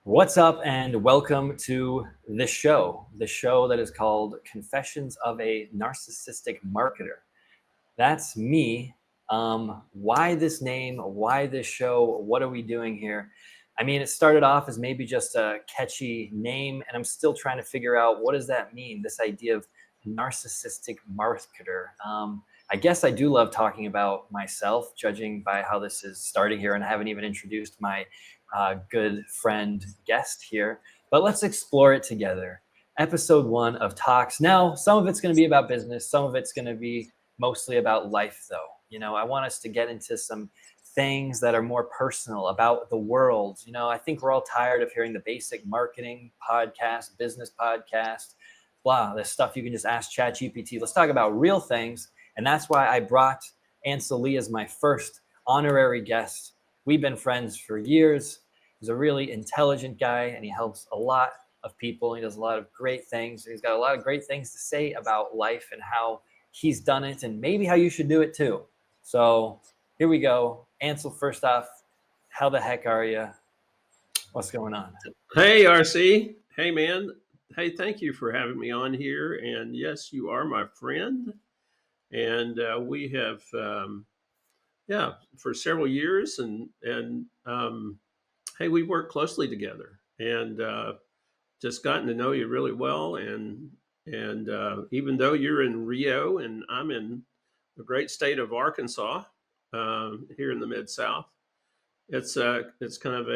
What's up, and welcome to the show that is called Confessions of a Narcissistic Marketer. That's me. Why this name? Why this show? What are we doing here? I mean, it started off as maybe just a catchy name, and I'm still trying to figure out what does that mean, this idea of narcissistic marketer. I guess I do love talking about myself, judging by how this is starting here, and I haven't even introduced my good friend guest here. But let's explore it together. Episode 1 of Talks. Now, some of it's going to be about business, some of it's going to be mostly about life, though. I want us to get into some things that are more personal about the world. I think we're all tired of hearing the basic marketing podcast, business podcast, blah, this stuff you can just ask ChatGPT. Let's talk about real things. And that's why I brought Ancil Lea as my first honorary guest. We've been friends for years. He's a really intelligent guy, and he helps a lot of people. He does a lot of great things. He's got a lot of great things to say about life and how he's done it, and maybe how you should do it too. So here we go. Ancil, first off, how the heck are you? What's going on? Hey, RC. Hey, man. Hey, thank you for having me on here. And yes, you are my friend. And we have, for several years. And hey, we work closely together and just gotten to know you really well. And even though you're in Rio and I'm in the great state of Arkansas, here in the Mid South, it's kind of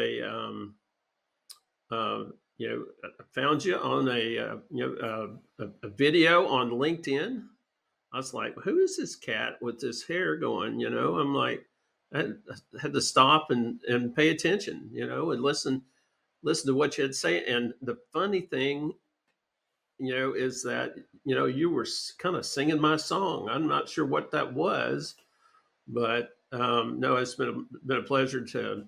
I found you on a video on LinkedIn. I was like, who is this cat with this hair going? I'm like, I had to stop and pay attention, and listen to what you had to say. And the funny thing, is that, you were kind of singing my song. I'm not sure what that was, but no, it's been a pleasure to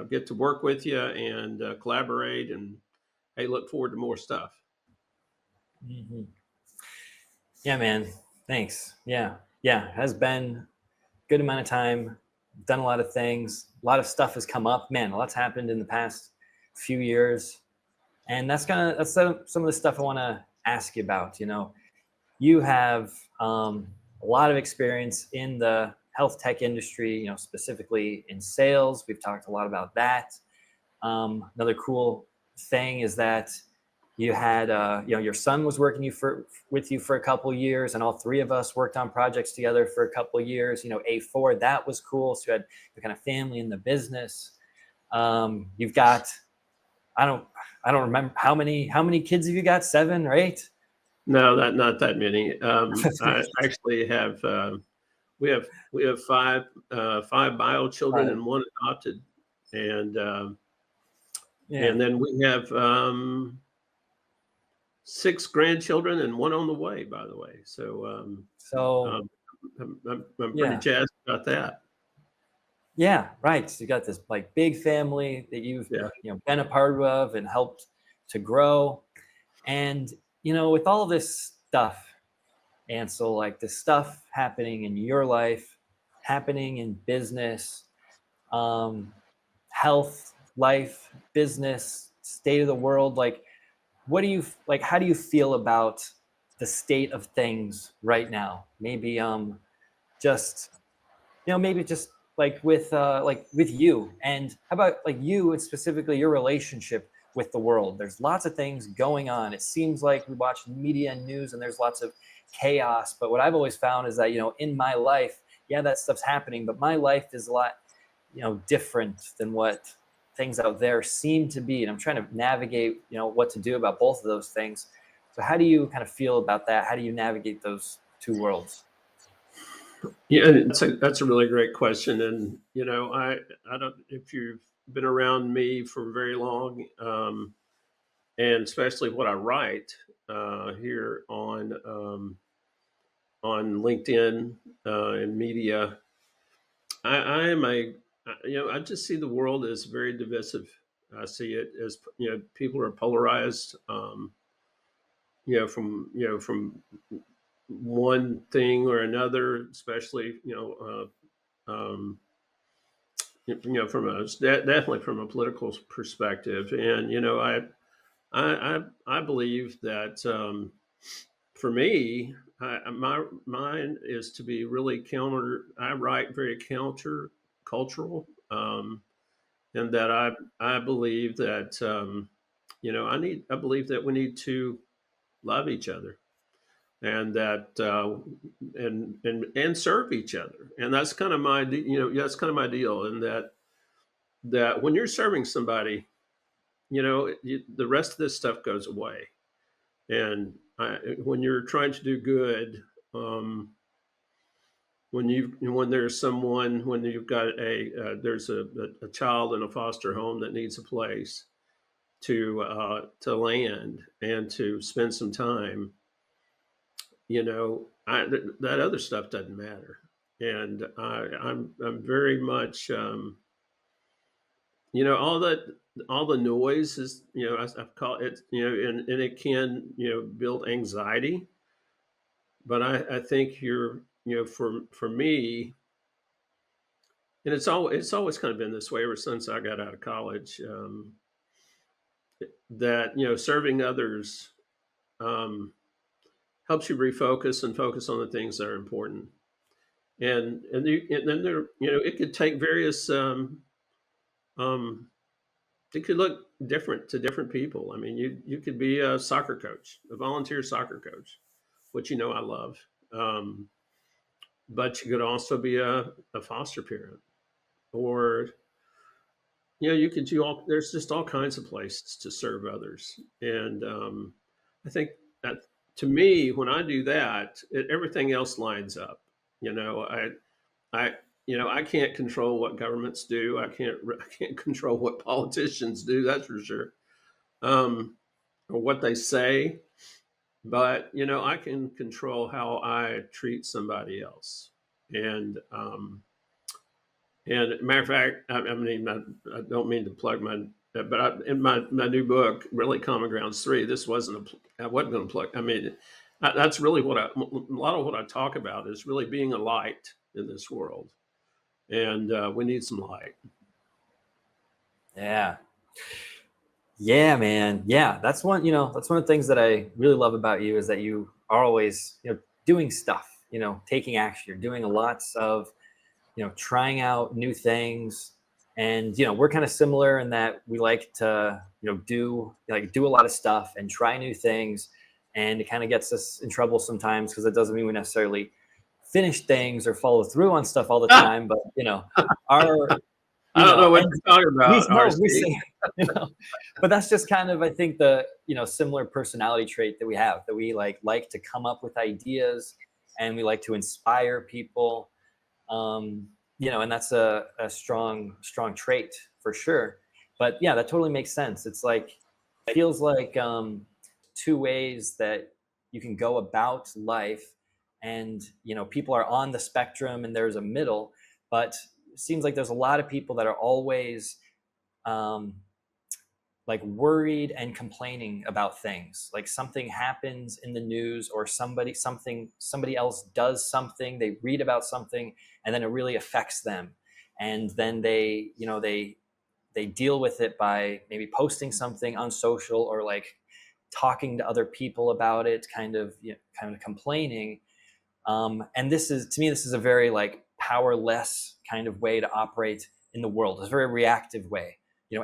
get to work with you and collaborate. And hey, look forward to more stuff. Mm-hmm. Yeah, man. Thanks. Yeah. Has been a good amount of time. Done a lot of things. A lot of stuff has come up. Man, a lot's happened in the past few years, and that's some of the stuff I want to ask you about. You have a lot of experience in the health tech industry. Specifically in sales. We've talked a lot about that. Another cool thing is that you had, your son was working with you for a couple of years, and all three of us worked on projects together for a couple of years. A4, that was cool. So you had your kind of family in the business. You've got, I don't remember how many kids have you got? 7 or 8? No, not that many. I actually have. We have five bio children Right. and one adopted, and Yeah. and then we have 6 grandchildren and one on the way. By the way, so So um, I'm pretty yeah. jazzed about that. Yeah, right. So you got this like big family that you've Yeah. been a part of and helped to grow. And with all this stuff, Ansel, like this stuff happening in your life, happening in business, um, health, life, business, state of the world, like what do you like? How do you feel about the state of things right now? Maybe just maybe just like with you, and how about like you and specifically your relationship with the world. There's lots of things going on. It seems like we watch media and news and there's lots of chaos, but what I've always found is that in my life, yeah, that stuff's happening, but my life is a lot different than what things out there seem to be, and I'm trying to navigate what to do about both of those things. So how do you kind of feel about that? How do you navigate those two worlds? Yeah, that's a really great question, and I don't, if you've been around me for very long, and especially what I write here on LinkedIn and media, I am I just see the world as very divisive. I see it as people are polarized, from one thing or another, especially uh, um, from definitely from a political perspective. And I believe that, for me, mine is to be really counter. I write very counter cultural, and that I believe that, I believe that we need to love each other, and that, and serve each other. And that's kind of that's kind of my deal. And that when you're serving somebody, the rest of this stuff goes away. And when you're trying to do good, when there's someone, when you've got there's a child in a foster home that needs a place to land and to spend some time, that other stuff doesn't matter. And I'm very much, all the noise is, I've called it, and it can, build anxiety. But I think for me, and it's always kind of been this way ever since I got out of college, that, serving others, um, helps you refocus and focus on the things that are important. And then there, it could take various, um, it could look different to different people. I mean, you could be a soccer coach, a volunteer soccer coach, which, I love. Um, but you could also be a foster parent, or, you could do all. There's just all kinds of places to serve others. And, I think that, to me, when I do that, everything else lines up. You know, I I can't control what governments do. I can't control what politicians do. That's for sure. Or what they say. But, I can control how I treat somebody else. And, matter of fact, I don't mean to plug but in my new book, really, Common Grounds 3, I wasn't going to plug. I mean, that's really a lot of what I talk about is really being a light in this world. And, we need some light. Yeah. Yeah, man. Yeah, that's one of the things that I really love about you, is that you are always, doing stuff, taking action. You're doing lots of, trying out new things. And, we're kind of similar in that we like to, do a lot of stuff and try new things. And it kind of gets us in trouble sometimes, because it doesn't mean we necessarily finish things or follow through on stuff all the time. But, our, I don't know what and you're talking we about, know, RC. but that's just kind of, I think, the, similar personality trait that we have, that we like to come up with ideas, and we like to inspire people. And that's a strong trait for sure. But yeah, that totally makes sense. It's like, it feels like, two ways that you can go about life. And, people are on the spectrum, and there's a middle. But it seems like there's a lot of people that are always, um, like, worried and complaining about things. Like, something happens in the news, or somebody else does something, they read about something, and then it really affects them. And then they deal with it by maybe posting something on social, or like talking to other people about it, kind of complaining. And to me, this is a very, like, powerless kind of way to operate in the world. It's a very reactive way.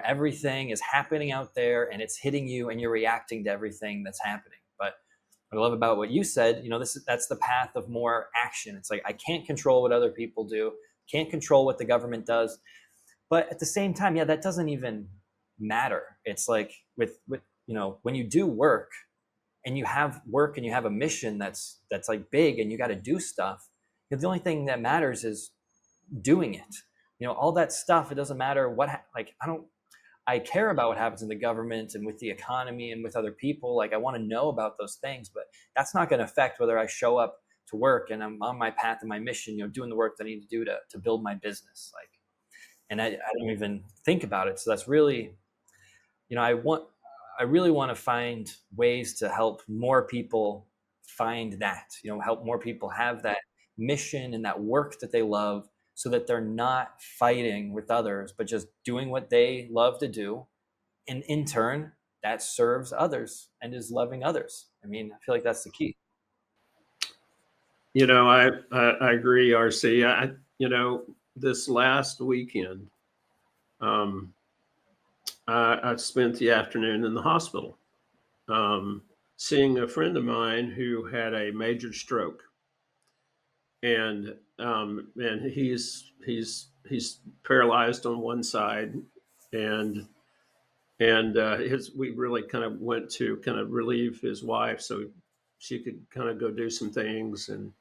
Everything is happening out there, and it's hitting you, and you're reacting to everything that's happening. But what I love about what you said, that's the path of more action. It's like, I can't control what other people do, can't control what the government does. But at the same time, yeah, that doesn't even matter. It's like, with when you do work, and you have work, and you have a mission that's like big, and you got to do stuff, the only thing that matters is doing it. All that stuff, it doesn't matter what, I care about what happens in the government and with the economy and with other people. Like, I want to know about those things, but that's not going to affect whether I show up to work and I'm on my path and my mission, doing the work that I need to do to build my business. Like, and I don't even think about it. So that's really, I really want to find ways to help more people find that, help more people have that mission and that work that they love, so that they're not fighting with others, but just doing what they love to do. And in turn, that serves others and is loving others. I mean, I feel like that's the key. I agree, RC. This last weekend, um, I spent the afternoon in the hospital, um, seeing a friend of mine who had a major stroke, and he's paralyzed on one side, and his we really kind of went to kind of relieve his wife so she could kind of go do some things. And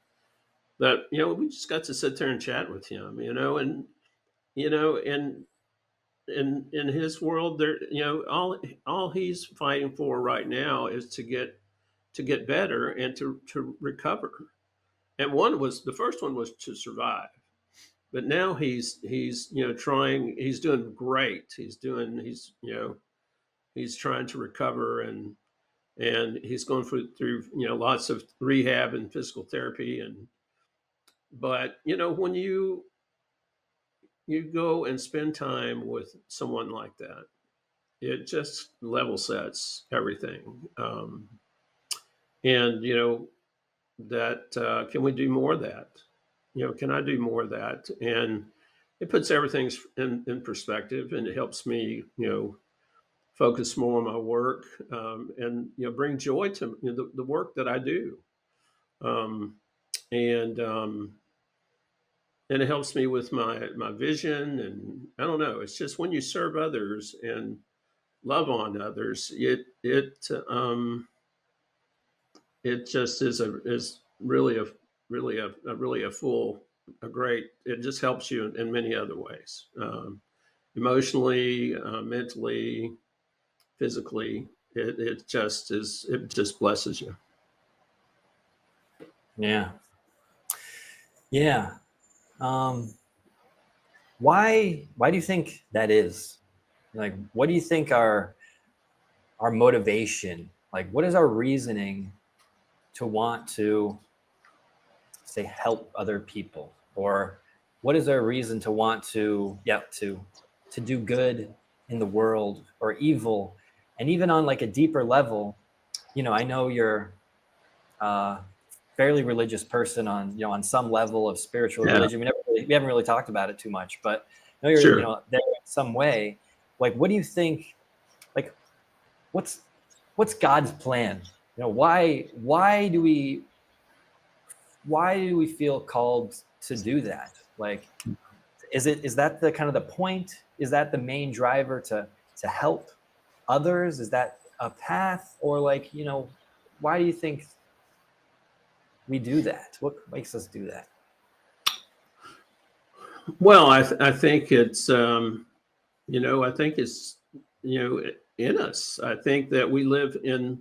but we just got to sit there and chat with him, and you know and in his world, there, all he's fighting for right now is to get better and to recover. And the first one was to survive, but now he's trying. He's doing great. He's trying to recover, and he's going through lots of rehab and physical therapy. And but when you go and spend time with someone like that, it just level sets everything. And that can we do more of that? Can I do more of that? And it puts everything in perspective, and it helps me focus more on my work, and bring joy to the work that I do. um, and and it helps me with my vision. And I don't know, it's just when you serve others and love on others, it just is really a full a great. It just helps you in many other ways, emotionally, mentally, physically. It just blesses you. Yeah. Yeah. Um, why do you think that is? Like, what do you think our motivation? Like, what is our reasoning to want to say help other people, or what is our reason to want to to do good in the world or evil? And even on like a deeper level, I know you're a fairly religious person on on some level of spiritual Yeah, religion. We haven't really talked about it too much, but I know you're sure. there in some way. Like, what do you think? Like, what's God's plan? Why do we feel called to do that? Like, is that the kind of the point? Is that the main driver to help others? Is that a path? Or like, why do you think we do that? What makes us do that? Well, I think I think it's in us. I think that we live in,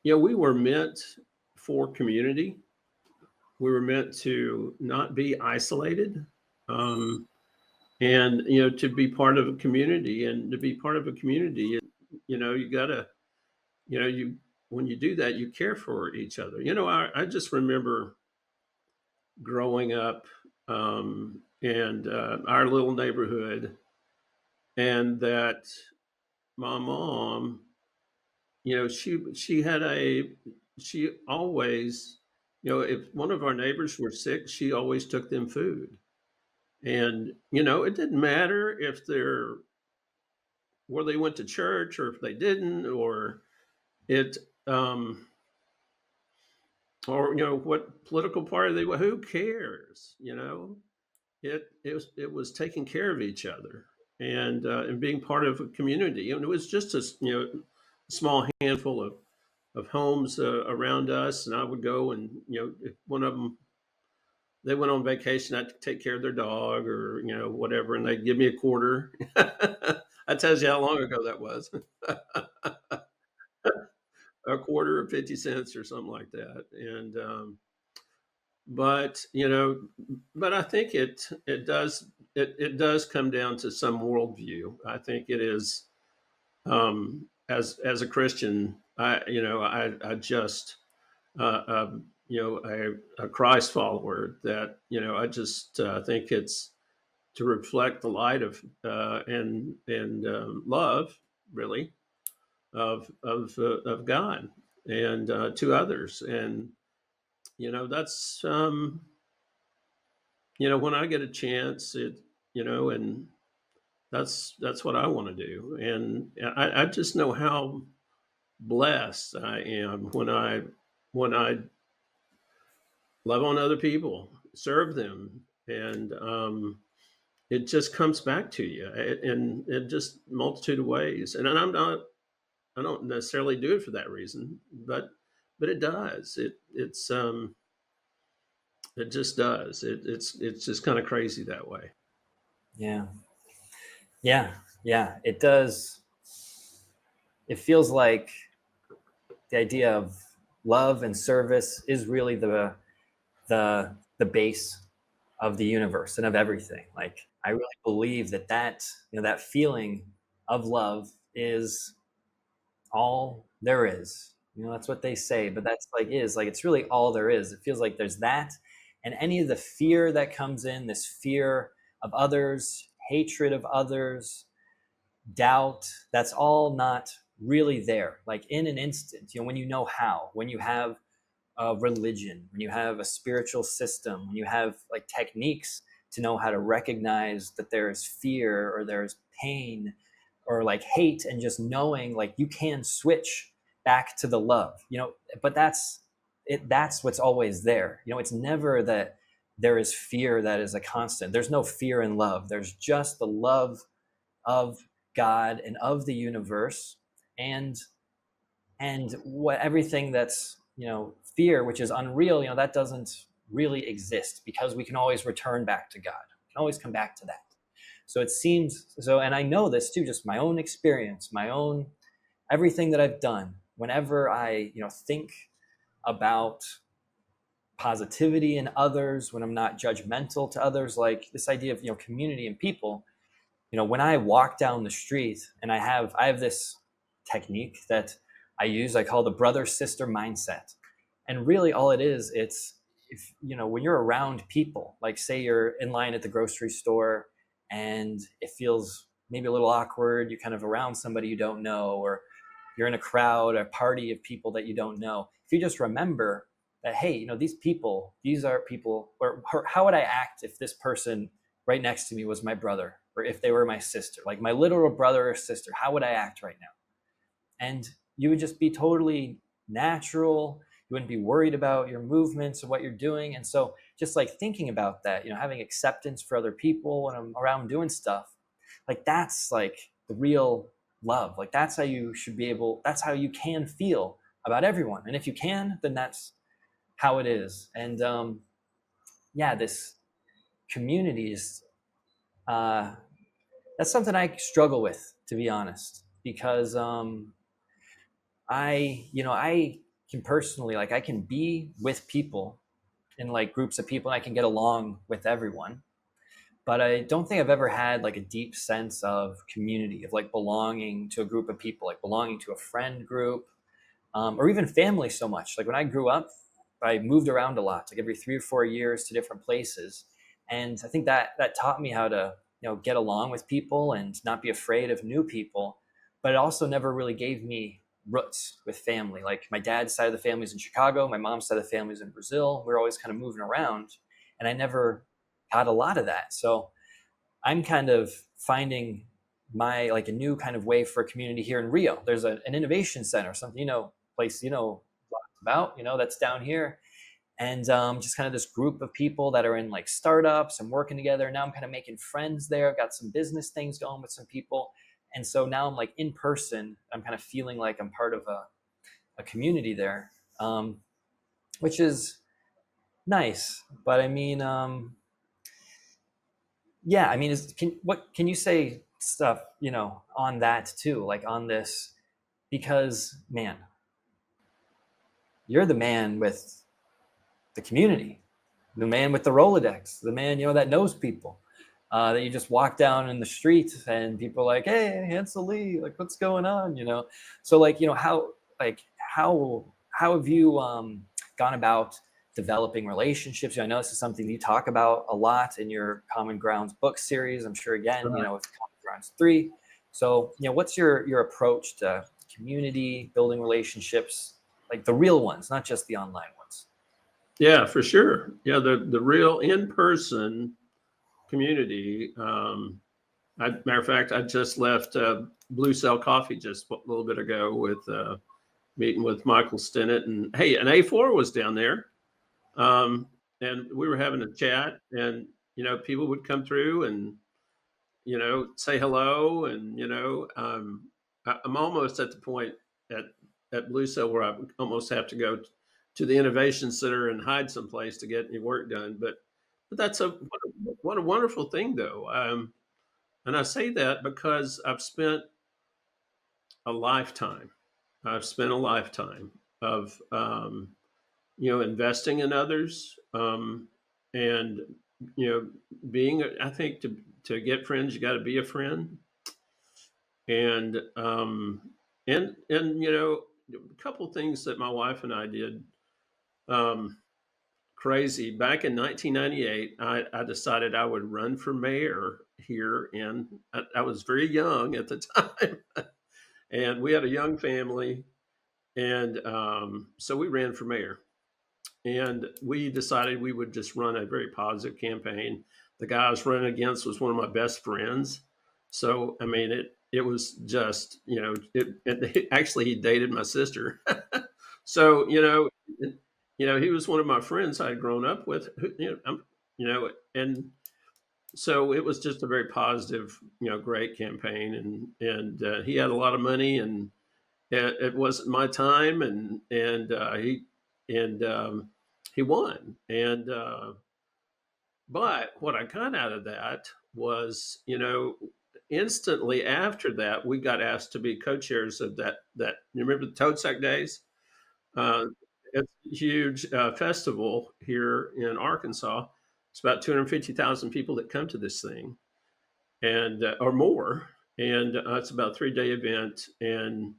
we were meant for community. We were meant to not be isolated, and to be part of a community. And to be part of a community, you gotta, you when you do that, you care for each other. I just remember growing up, and our little neighborhood, and that my mom, she always, if one of our neighbors were sick, she always took them food. And it didn't matter if they're where they went to church or if they didn't, or it um or what political party they were. Who cares? It was taking care of each other, and being part of a community. And it was just a small handful of homes around us. And I would go, and if one of them, they went on vacation, I'd take care of their dog or whatever, and they'd give me a quarter. That tells you how long ago that was. A quarter or 50 cents or something like that. And but but I think it does come down to some worldview. I think it is, as a Christian, I just a Christ follower, that I just think to reflect the light of and love, really, of God and to others. And that's when I get a chance, and that's what I want to do. And I just know how blessed I am when I love on other people, serve them, and it just comes back to you in just multitude of ways. And I don't necessarily do it for that reason, but it does. It just does. It's just kind of crazy that way. Yeah. Yeah. Yeah. It does. It feels like the idea of love and service is really the base of the universe and of everything. Like I really believe that feeling of love is all there is. That's what they say, but that's like it's really all there is. It feels like there's that, and any of the fear that comes in, this fear of others, hatred of others, doubt, that's all not really there. Like in an instant, when when you have a religion, when you have a spiritual system, when you have like techniques to know how to recognize that there's fear or there's pain or like hate, and just knowing like you can switch back to the love, but that's what's always there. It's never that there is fear that is a constant. There's no fear in love. There's just the love of God and of the universe, and what everything that's fear, which is unreal, that doesn't really exist, because we can always return back to God. We can always come back to that. So it seems so, and I know this too, just my own experience, my own everything that I've done. Whenever I think about positivity in others, when I'm not judgmental to others, like this idea of community and people, when I walk down the street, and I have this technique that I use, I call the brother sister mindset. And really all it is, it's if when you're around people, like say you're in line at the grocery store and it feels maybe a little awkward, you're kind of around somebody you don't know, or you're in a crowd, a party of people that you don't know. If you just remember that, hey, these are people, or how would I act if this person right next to me was my brother, or if they were my sister, like my literal brother or sister, how would I act right now? And you would just be totally natural. You wouldn't be worried about your movements or what you're doing. And so just like thinking about that, having acceptance for other people when I'm around doing stuff, like that's like the real love. Like that's how you should be able, that's how you can feel about everyone. And if you can, then that's how it is. And yeah, this community is, that's something I struggle with, to be honest, because I can personally, like I can be with people in like groups of people and I can get along with everyone, but I don't think I've ever had like a deep sense of community, of like belonging to a group of people, like belonging to a friend group, or even family so much. Like when I grew up, I moved around a lot, like every 3 or 4 years to different places. And I think that taught me how to, get along with people and not be afraid of new people. But it also never really gave me roots with family. Like my dad's side of the family's in Chicago, my mom's side of the family's in Brazil. We we're always kind of moving around, and I never got a lot of that. So I'm kind of finding my like a new kind of way for a community here in Rio. There's an innovation center, something place about that's down here, and just kind of this group of people that are in like startups and working together. Now I'm kind of making friends there. I've got some business things going with some people, and so now I'm like in person. I'm kind of feeling like I'm part of a community there, which is nice. But I mean, yeah, I mean, what can you say stuff, on that too, like on this, because man, you're the man with the community, the man with the Rolodex, the man, that knows people, that you just walk down in the street and people are like, hey, Ancil Lea, like what's going on, So like, how have you gone about developing relationships. I know this is something you talk about a lot in your Common Grounds book series. I'm sure again, Right. with Common Grounds 3. So, what's your approach to community, building relationships, like the real ones, not just the online ones? Yeah, for sure. Yeah, the real in person community. Matter of fact, I just left Blue Cell Coffee just a little bit ago with meeting with Michael Stinnett, and hey, an A4 was down there, and we were having a chat, and people would come through and say hello, and I'm almost at the point at Blue Cell where I almost have to go to the innovation center and hide someplace to get any work done, but that's what a wonderful thing though. And I say that because a lifetime. I've spent a lifetime of investing in others, and being. I think to get friends, you got to be a friend, and a couple things that my wife and I did. Um, Crazy. Back in 1998, I decided I would run for mayor here. I was very young at the time, and we had a young family, and so we ran for mayor. And we decided we would just run a very positive campaign. The guy I was running against was one of my best friends, so I mean it was just actually he dated my sister, so he was one of my friends I had grown up with, and so it was just a very positive, great campaign, and he had a lot of money, and it wasn't my time, and he won, and but what I got out of that was, instantly after that, we got asked to be co-chairs of that. You remember the Toad Sack Days? Uh, it's a huge festival here in Arkansas. It's about 250,000 people that come to this thing, and or more, and it's about a 3-day event. And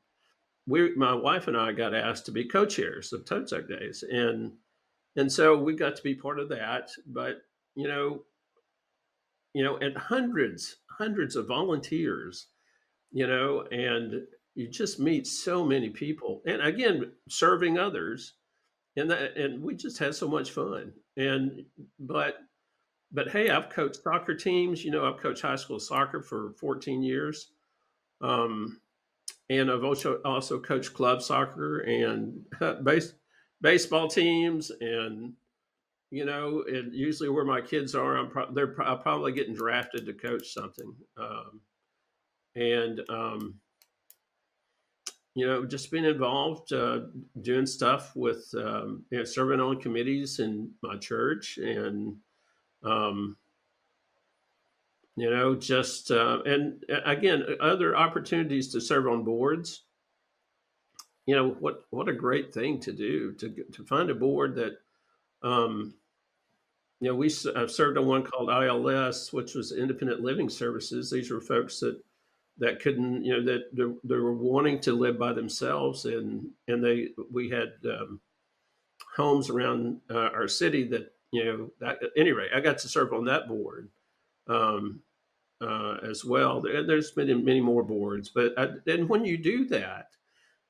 my wife and I got asked to be co-chairs of Toad Sack Days, and so we got to be part of that. But you know, and hundreds of volunteers, and you just meet so many people, and again, serving others, and we just had so much fun. And but but hey, I've coached soccer teams. I've coached high school soccer for 14 years. Um, and I've also coached club soccer and baseball teams, and and usually where my kids are, I'm probably getting drafted to coach something, and just being involved, doing stuff with serving on committees in my church, and um, just and again, other opportunities to serve on boards. What a great thing to do, to find a board that um, I've served on one called ILS, which was Independent Living Services. These were folks that couldn't, that they were wanting to live by themselves, and we had homes around our city that that, anyway, I got to serve on that board um, as well. There's been many more boards, and when you do that,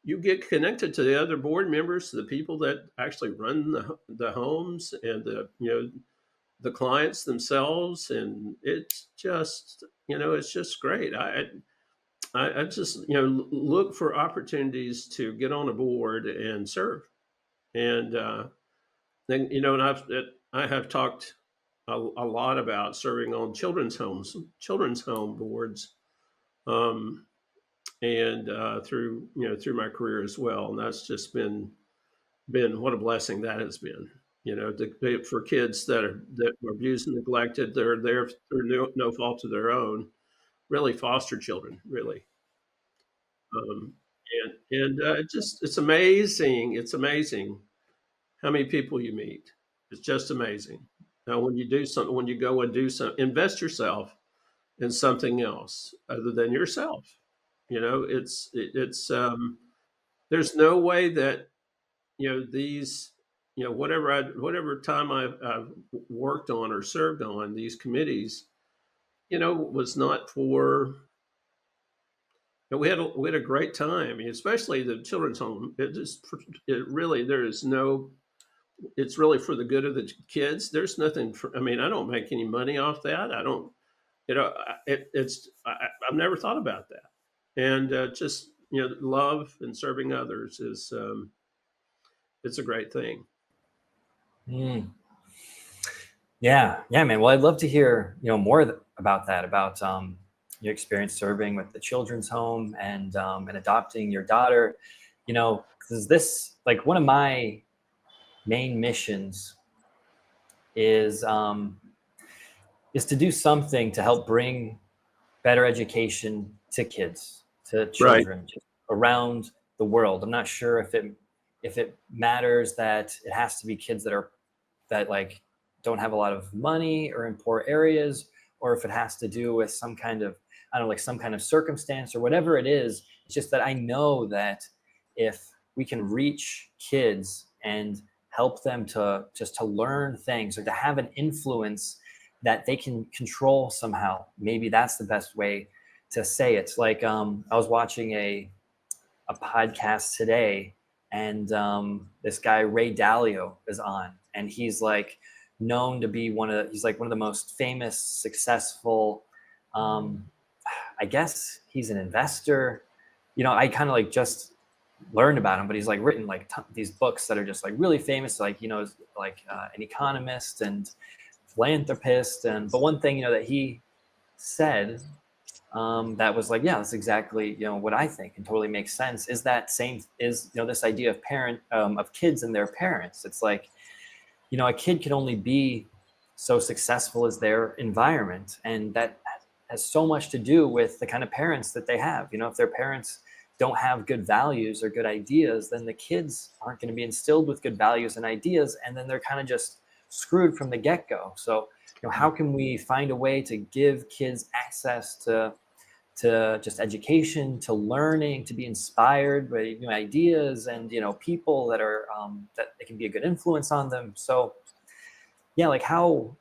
you get connected to the other board members, the people that actually run the homes, and the clients themselves, and it's just great. I just look for opportunities to get on a board and serve, and then and I have talked a lot about serving on children's home boards, um, and through my career as well, and that's just been what a blessing that has been. For kids that are abused and neglected, they're there through no fault of their own. Really, foster children, really. Um, and it's amazing. It's amazing how many people you meet. It's just amazing. Now, when you do something, when you go and do something, invest yourself in something else other than yourself. It's there's no way that these. whatever time I've worked on or served on these committees, was not for. We had a great time. I mean, especially the children's home. It really there is no. It's really for the good of the kids. There's nothing. I mean, I don't make any money off that. I don't. I've never thought about that. And just love and serving others is it's a great thing. Mm. Yeah, yeah, man. Well, I'd love to hear more about that, about your experience serving with the children's home and adopting your daughter. Because this, like, one of my main missions is um, is to do something to help bring better education to kids, to Right. children just around the world. I'm not sure if it matters that it has to be kids that like don't have a lot of money or in poor areas, or if it has to do with some kind of, I don't know, like some kind of circumstance or whatever it is. It's just that I know that if we can reach kids and help them to learn things or to have an influence that they can control somehow, maybe that's the best way to say it. Like, I was watching a podcast today, and this guy Ray Dalio is on, and he's like known to be he's like one of the most famous, successful. Um, I guess he's an investor. I kind of like just learned about him, but he's like written like these books that are just like really famous, like like an economist and philanthropist. And but one thing that he said, that was like, yeah, that's exactly what I think and totally makes sense, is that same is this idea of of kids and their parents. It's like, a kid can only be so successful as their environment, and that has so much to do with the kind of parents that they have. If their parents don't have good values or good ideas, then the kids aren't going to be instilled with good values and ideas, and then they're kind of just screwed from the get-go. So how can we find a way to give kids access to just education, to learning, to be inspired by new ideas and people that are that they can be a good influence on them. So yeah, like how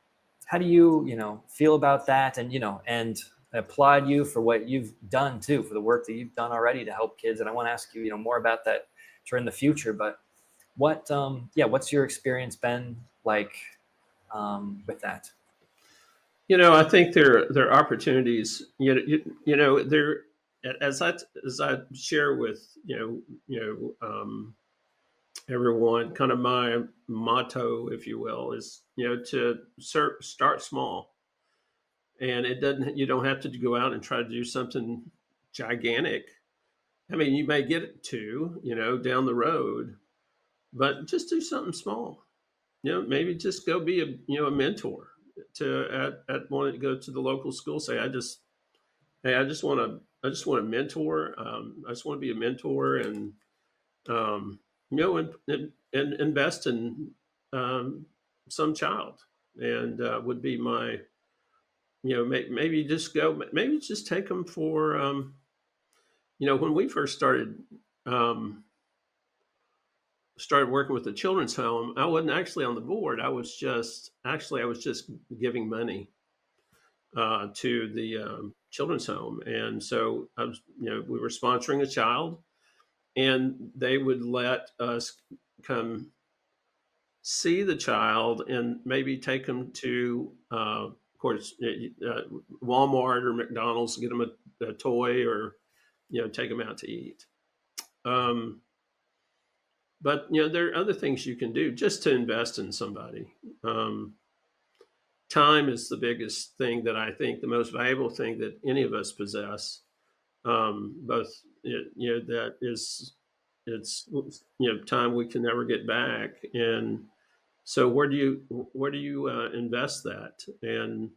do you feel about that? And I applaud you for what you've done too, for the work that you've done already to help kids. And I want to ask you more about that during the future. But what's your experience been like with that? I think there are opportunities. There as I share with everyone. Kind of my motto, if you will, is to start small, and it doesn't. You don't have to go out and try to do something gigantic. I mean, you may get it to down the road, but just do something small. Maybe just go be a mentor at want to go to the local school. Say, I just want to mentor. I just want to be a mentor, and and invest in um, some child, and would be my maybe just go, maybe just take them for when we first um, started working with the children's home. I wasn't actually on the board. I was just giving money to the children's home, and so we were sponsoring a child, and they would let us come see the child and maybe take them to, of course, Walmart or McDonald's, get them a toy, or take them out to eat. Um, but there are other things you can do just to invest in somebody. Um, Time is the biggest thing, that I think the most valuable thing that any of us possess. Both that is, it's time we can never get back. And so where do you invest that? And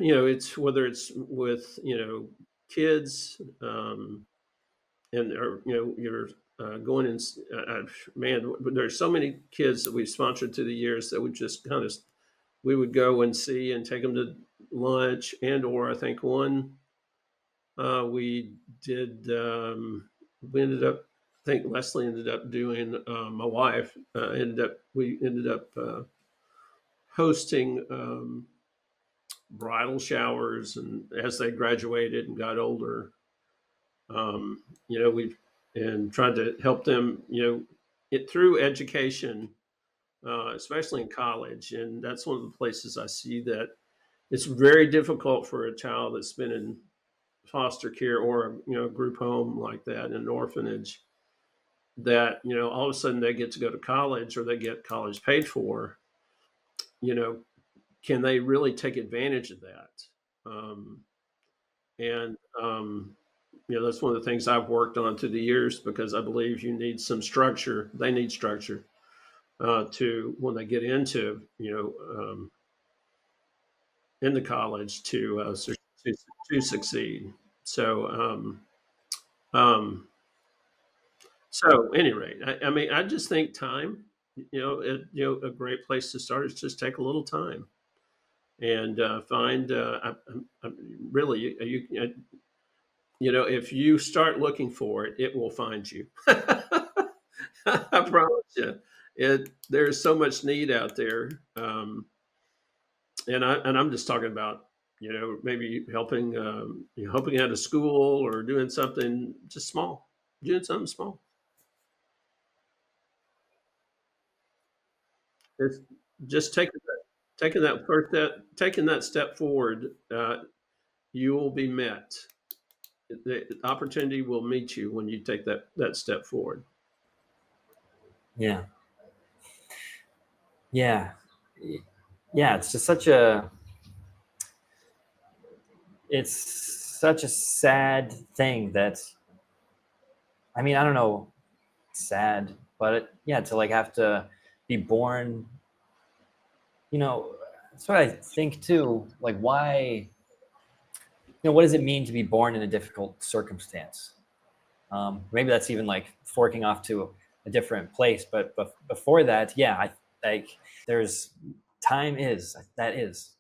it's whether it's with kids, and or you're going in. Man, there's so many kids that we've sponsored through the years that would just kind of, we would go and see and take them to lunch, and or I think one we did we ended up. think Leslie ended up doing, my wife, we ended up hosting bridal showers, and as they graduated and got older, we and tried to help them, it through education, especially in college. And that's one of the places I see that it's very difficult for a child that's been in foster care or a group home like that, an orphanage, that all of a sudden they get to go to college or they get college paid for. You know, can they really take advantage of that? Um, and that's one of the things I've worked on through the years, because I believe you need some structure. They need structure to when they get into into college to succeed. So um, so any rate, I mean, I just think time. A great place to start is just take a little time and find. Really, if you start looking for it, it will find you. I promise you. There's so much need out there, and I'm just talking about maybe helping out a school or doing something just small, doing something small. It's just taking that step forward. You will be met. The opportunity will meet you when you take that step forward. Yeah. Yeah. Yeah. It's such a sad thing that, I mean, I don't know, sad, but yeah, to like have to be born, that's what I think too. Like, why, what does it mean to be born in a difficult circumstance? Maybe that's even like forking off to a different place. But before that, yeah, I like there's time is that is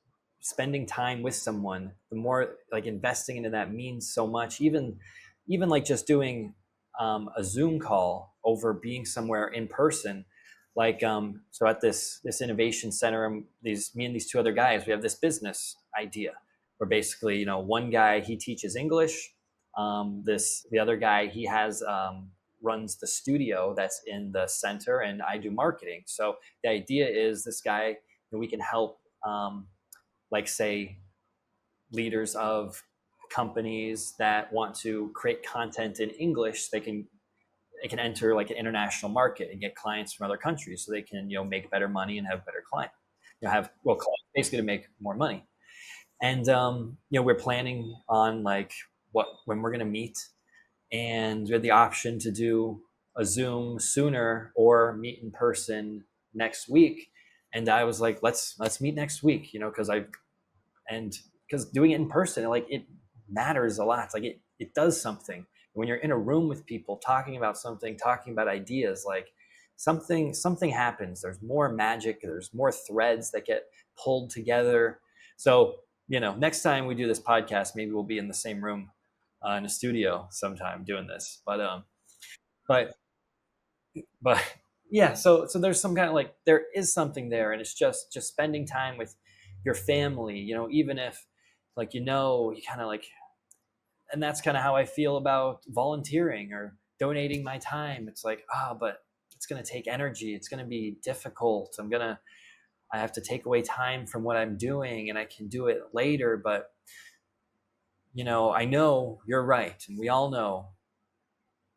spending time with someone. The more like investing into that means so much. Even like just doing a Zoom call over being somewhere in person. Like so at this innovation center, these me and these two other guys, we have this business idea where basically one guy he teaches English, the other guy he has runs the studio that's in the center, and I do marketing. So the idea is this guy, we can help, like say leaders of companies that want to create content in English. They can enter like an international market and get clients from other countries, so they can make better money and have better clients. Have well clients basically to make more money. And we're planning on like when we're going to meet, and we had the option to do a Zoom sooner or meet in person next week. And I was like, let's meet next week, and because doing it in person, like it matters a lot. It's like it does something when you're in a room with people talking about something, talking about ideas. Like something happens. There's more magic. There's more threads that get pulled together. So next time we do this podcast, maybe we'll be in the same room in a studio sometime doing this. But but yeah, so there's some kind of like there is something there, and it's just spending time with your family, even if like you kind of like, and that's kind of how I feel about volunteering or donating my time. It's like, but it's going to take energy, it's going to be difficult, I have to take away time from what I'm doing, and I can do it later. But I know you're right, and we all know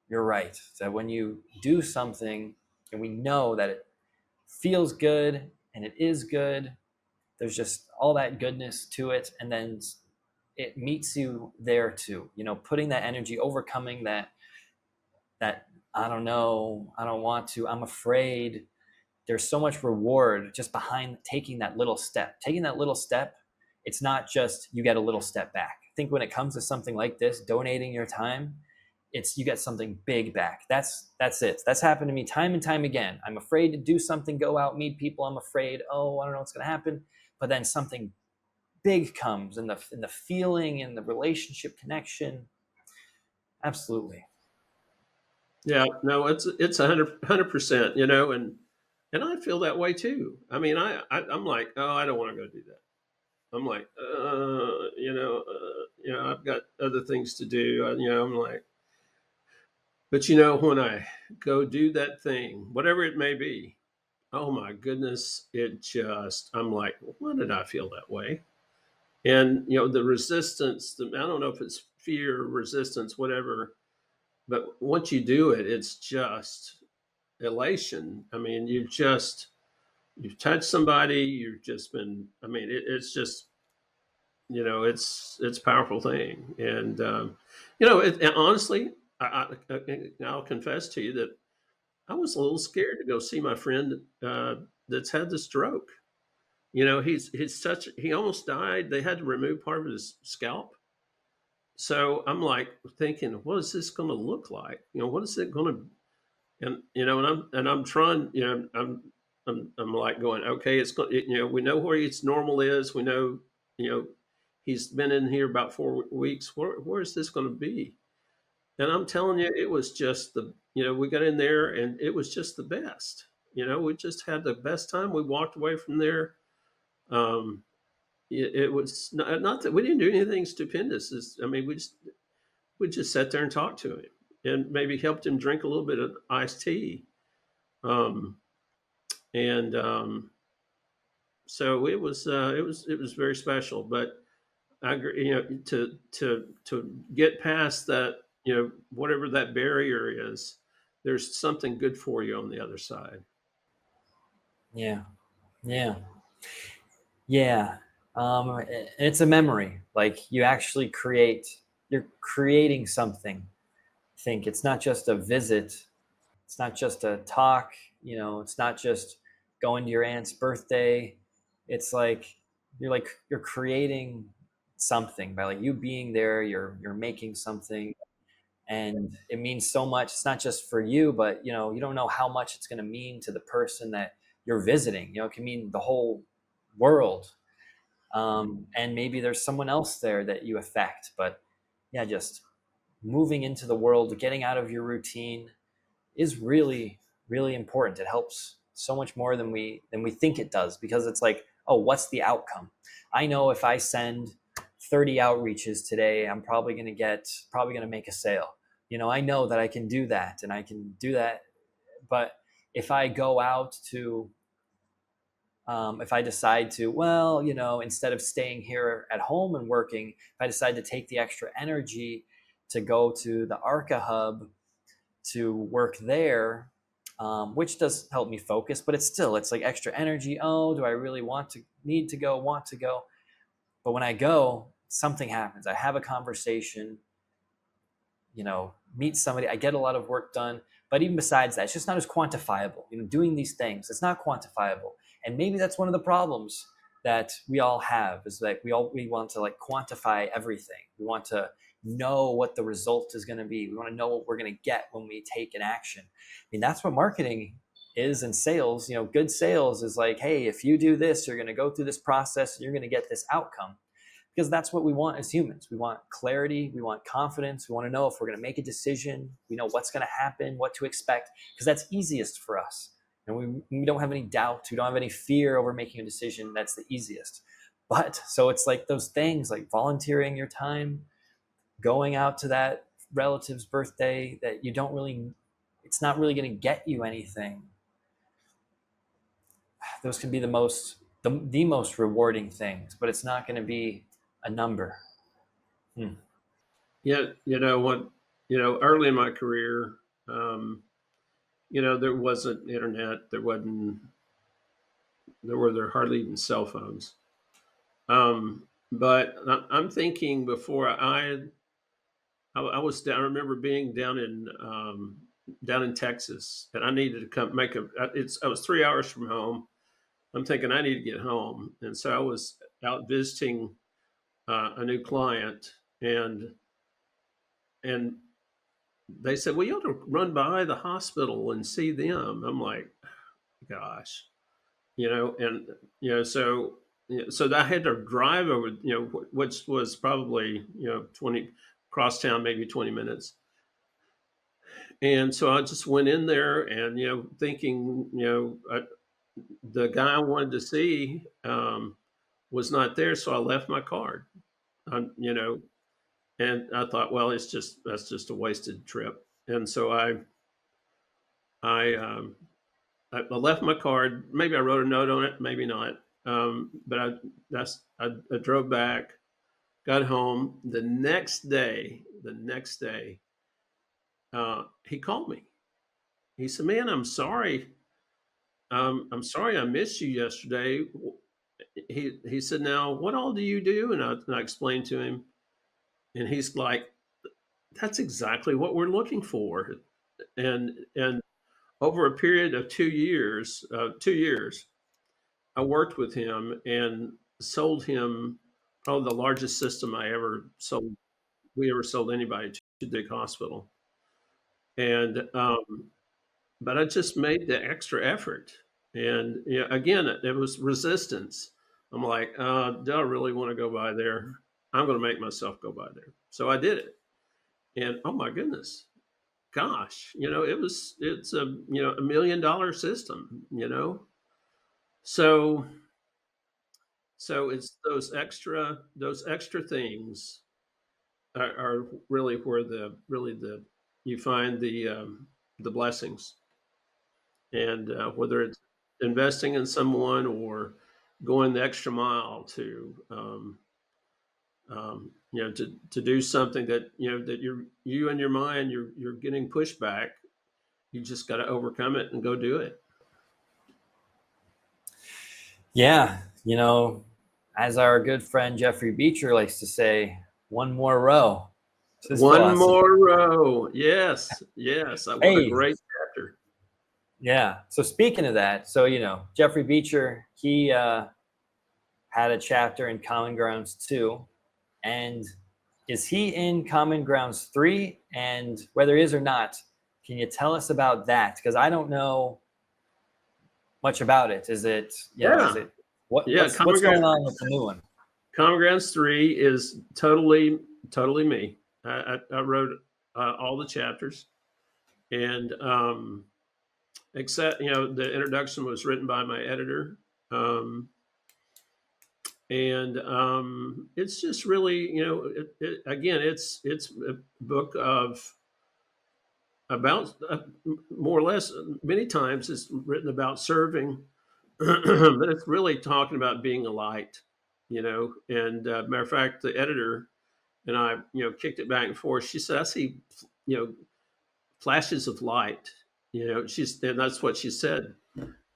you're right, that when you do something and we know that it feels good and it is good, there's just all that goodness to it, and then it meets you there too, putting that energy, overcoming that I don't know, I don't want to, I'm afraid. There's so much reward just behind taking that little step. It's not just you get a little step back. I think when it comes to something like this, donating your time, it's you get something big back. That's it. That's happened to me time and time again. I'm afraid to do something, go out, meet people. I'm afraid, oh, I don't know what's going to happen. But then something big comes, and the feeling and the relationship connection. Absolutely. Yeah, no, it's 100%, you know, and I feel that way too. I mean, I'm like, oh, I don't want to go do that. I'm like, I've got other things to do. I'm like, but when I go do that thing, whatever it may be, oh my goodness, I'm like, why did I feel that way? And the resistance, I don't know if it's fear, resistance, whatever, but once you do it, it's just elation. I mean, you've touched somebody, you've just been. I mean, it's just it's a powerful thing, and and honestly, I'll confess to you that I was a little scared to go see my friend that's had the stroke. He almost died. They had to remove part of his scalp. So I'm like thinking, what is this going to look like? What is it going to and I'm trying, I'm like going, okay, it's going, we know where his normal is. We know, you know, he's been in here about 4 weeks. Where is this going to be? And I'm telling you, it was just we got in there and it was just the best. We just had the best time. We walked away from there. Um, it was not that we didn't do anything stupendous. I mean, we just sat there and talked to him and maybe helped him drink a little bit of iced tea. Um, and So it was very special. But I agree, to get past that, whatever that barrier is, there's something good for you on the other side. Yeah, yeah, yeah. It's a memory. Like you actually you're creating something. Think it's not just a visit. It's not just a talk. It's not just going to your aunt's birthday. It's like you're creating something by like you being there. You're making something, and it means so much. It's not just for you, but you don't know how much it's going to mean to the person that you're visiting. It can mean the whole world, and maybe there's someone else there that you affect. But yeah, just moving into the world, getting out of your routine is really, really important. It helps so much more than we think it does, because it's like, oh, what's the outcome? I know if I send 30 outreaches today, I'm probably going to make a sale. I know that I can do that, and I can do that. But if I go out to if I decide to, well, instead of staying here at home and working, if I decide to take the extra energy to go to the ARCA hub to work there, which does help me focus, but it's like extra energy. Oh, do I really want to go? But when I go, something happens. I have a conversation, meet somebody, I get a lot of work done. But even besides that, it's just not as quantifiable. Doing these things, it's not quantifiable. And maybe that's one of the problems that we all have, is that we want to like quantify everything. We want to know what the result is going to be. We want to know what we're going to get when we take an action. I mean, that's what marketing is, in sales. Good sales is like, hey, if you do this, you're going to go through this process and you're going to get this outcome, because that's what we want as humans. We want clarity, we want confidence, we want to know if we're going to make a decision, we know what's going to happen, what to expect, because that's easiest for us. And we don't have any doubt, we don't have any fear over making a decision. That's the easiest. But so it's like those things, like volunteering your time, going out to that relative's birthday that it's not really going to get you anything. Those can be the most rewarding things, but it's not going to be a number. Hmm. Yeah, early in my career, there wasn't internet. There were hardly even cell phones. But I'm thinking before I was down. I remember being down in Texas, and I needed to come make a. I was 3 hours from home. I'm thinking I need to get home, and so I was out visiting a new client, and they said, "Well, you ought to run by the hospital and see them." I'm like, "Gosh," and so I had to drive over, which was probably 20 cross town, maybe 20 minutes. And so I just went in there and, thinking, the guy I wanted to see was not there. So I left my card, you know, and I thought, well, that's just a wasted trip. And so I, um, I left my card. Maybe I wrote a note on it, maybe not. But I drove back, got home the next day, he called me. He said, man, I'm sorry. I'm sorry I missed you yesterday. He said, now what all do you do? And I explained to him, and he's like, that's exactly what we're looking for. And over a period of 2 years, 2 years, I worked with him and sold him probably the largest system I ever sold. We ever sold anybody to Dick Hospital. And but I just made the extra effort. And again, it was resistance. I'm like, do I really want to go by there? I'm going to make myself go by there. So I did it, and oh my goodness, gosh, it's a $1 million system. So it's those extra things are really where the you find the blessings, and whether it's investing in someone or going the extra mile to to do something that that you in your mind you're getting pushback. You just got to overcome it and go do it. Yeah, as our good friend Jeffrey Beecher likes to say, one more row. It's his One philosophy. more row. Yes, yes. What a Hey, great chapter. yeah. So speaking of that, so Jeffrey Beecher, he had a chapter in Common Grounds 2, and is he in Common Grounds 3? And whether he is or not, can you tell us about that? Because I don't know much about it. Is it, Yeah, yeah. what's going on with the new one? Common Grounds 3 is totally me. I wrote all the chapters, and except the introduction was written by my editor. And it's just really again it's a book of about more or less many times it's written about serving, but it's really talking about being a light. And matter of fact, the editor and I kicked it back and forth. She said, I see you know flashes of light. And that's what she said.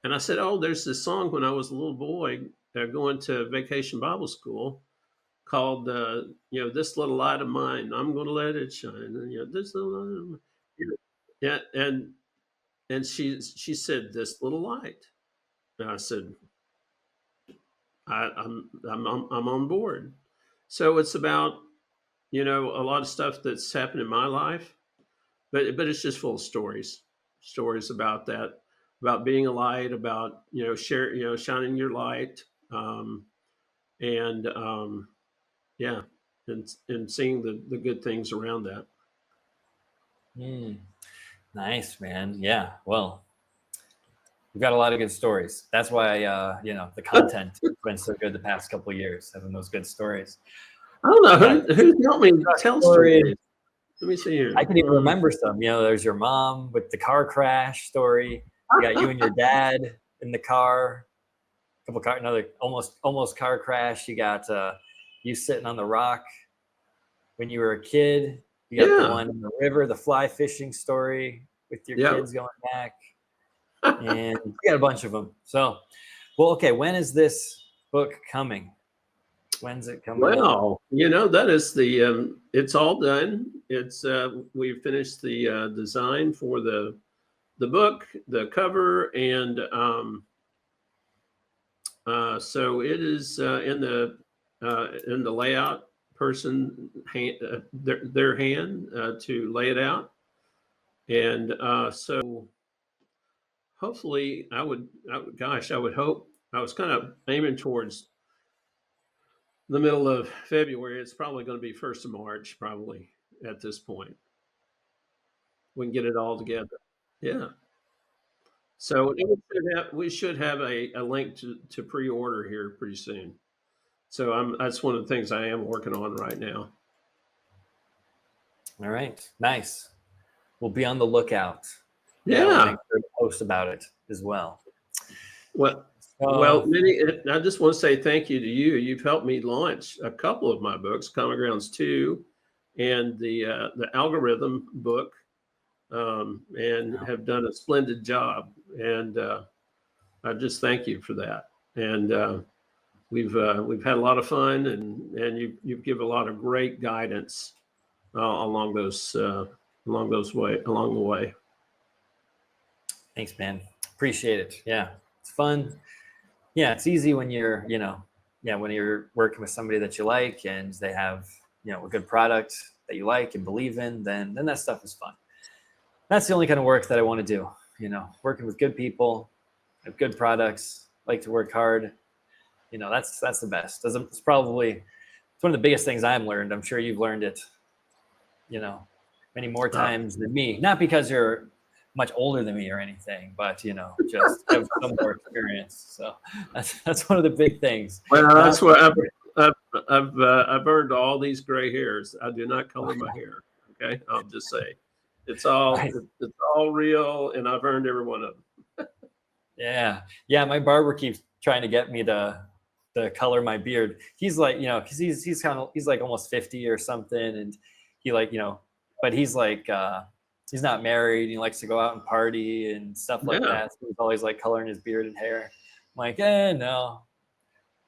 And I said, oh, there's this song when I was a little boy going to vacation Bible school called "This Little Light of Mine, I'm going to let it shine." And, this little light of mine. Yeah, and she said, "This little light." And I said, I'm on board. So it's about a lot of stuff that's happened in my life, but it's just full of stories about that, about being a light, about shining your light, um, and yeah, and seeing the good things around that. Nice, man. Yeah. Well, we've got a lot of good stories. That's why, the content has been so good the past couple of years, having those good stories. I don't know Got who's helped me tell stories. stories. Let me see here. I can even remember some. There's your mom with the car crash story. You got you and your dad in the car. Another almost car crash. You got you sitting on the rock when you were a kid. You got the Yeah. one in the river, the fly fishing story with your Yep. kids going back, and you got a bunch of them. So, well, okay. When is this book coming? When's it coming out? Well, that is it's all done. It's we finished the design for the book, the cover, and so it is in the layout person hand, their hand to lay it out, and so hopefully gosh, I would hope. I was kind of aiming towards the middle of February. It's probably going to be 1st of March, probably at this point. we can get it all together. Yeah. So we should have a link to pre-order here pretty soon. So that's one of the things I am working on right now. All right. Nice. We'll be on the lookout. Yeah, we'll Yeah. make sure to post about it as well. Well, Minnie, I just want to say thank you to you. You've helped me launch a couple of my books, Common Grounds 2 and the algorithm book, and have done a splendid job. And I just thank you for that. And we've had a lot of fun, and you give a lot of great guidance along the way. Thanks, man. Appreciate it. Yeah, it's fun. Yeah, it's easy when you're, when you're working with somebody that you like and they have, a good product that you like and believe in, then that stuff is fun. That's the only kind of work that I want to do, working with good people, have good products, like to work hard. That's the best. It's one of the biggest things I've learned. I'm sure you've learned it, many more times than me. Not because you're much older than me or anything, but just have some more experience. So that's one of the big things. Well, that's what I've earned all these gray hairs. I do not color my hair. Okay, I'll just say it's all real, and I've earned every one of them. Yeah. My barber keeps trying to get me to color my beard. He's like, because he's like almost 50 or something, and he but he's like. He's not married. He likes to go out and party and stuff like that. So he's always like coloring his beard and hair. I'm like, no,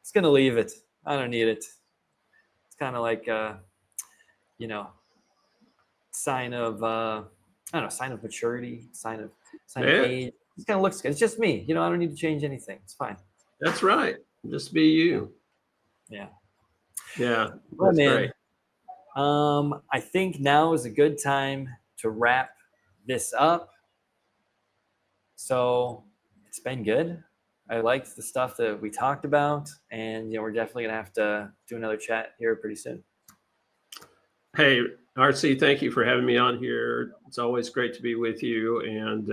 it's gonna leave it. I don't need it. It's kind of like, sign of, sign of maturity, sign of age. It kind of looks good. It's just me. I don't need to change anything. It's fine. That's right. Just be you. Yeah. Yeah. That's great. I think now is a good time to wrap this up. So it's been good. I liked the stuff that we talked about, and we're definitely gonna have to do another chat here pretty soon. Hey, RC, thank you for having me on here. It's always great to be with you. And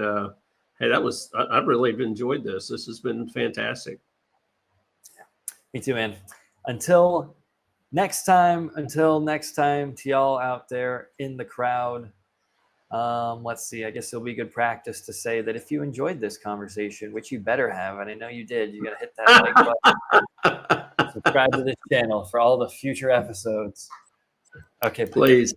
hey, I really enjoyed this. This has been fantastic. Yeah. Me too, man. Until next time, to y'all out there in the crowd. Let's see. I guess it'll be good practice to say that if you enjoyed this conversation, which you better have, and I know you did, you got to hit that like button. Subscribe to this channel for all the future episodes. Okay, please.